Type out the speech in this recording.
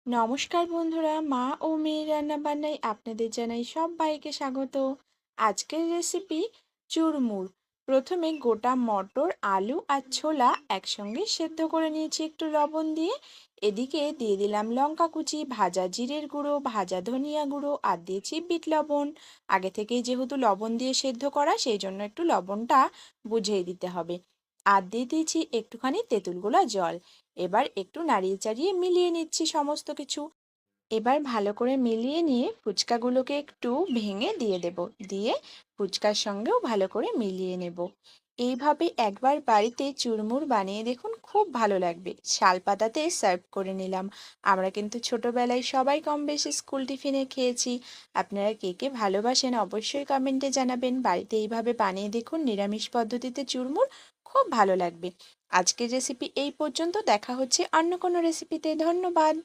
নমস্কার বন্ধুরা, মা ও মেয়ের রান্নাবান্নায় আপনাদের জানাই সবাইকে স্বাগত। আজকের রেসিপি চুরমুর। প্রথমে গোটা মটর, আলু আর ছোলা একসঙ্গে সেদ্ধ করে নিয়েছি একটু লবণ দিয়ে। এদিকে দিয়ে দিলাম লঙ্কা কুচি, ভাজা জিরের গুঁড়ো, ভাজা ধনিয়া গুঁড়ো আর দিয়েছি বিট লবণ। আগে থেকেই যেহেতু লবণ দিয়ে সেদ্ধ করা, সেই জন্য একটু লবণটা বুঝিয়ে দিতে হবে। আর দিয়ে দিয়েছি একটুখানি তেঁতুল গোলা জল। এবার একটু নাড়িয়ে চাড়িয়ে মিলিয়ে নিচ্ছি সমস্ত কিছু। এবার ভালো করে মিলিয়ে নিয়ে ফুচকাগুলোকে একটু ভেঙে দিয়ে দেব। দিয়ে ফুচকার সঙ্গেও ভালো করে মিলিয়ে নেব। এইভাবে একবার বাড়িতে চুরমুর বানিয়ে দেখুন, খুব ভালো লাগবে। শালপাতাতে সার্ভ করে নিলাম। আমরা কিন্তু ছোটবেলায় সবাই কম বেশি স্কুল টিফিনে খেয়েছি। আপনারা কে কে ভালোবাসেন অবশ্যই কমেন্টে জানাবেন। বাড়িতে এইভাবে বানিয়ে দেখুন নিরামিষ পদ্ধতিতে চুরমুর, খুব ভালো লাগবে। আজকের রেসিপি এই পর্যন্ত। দেখা হচ্ছে অন্য কোনো রেসিপিতে। ধন্যবাদ।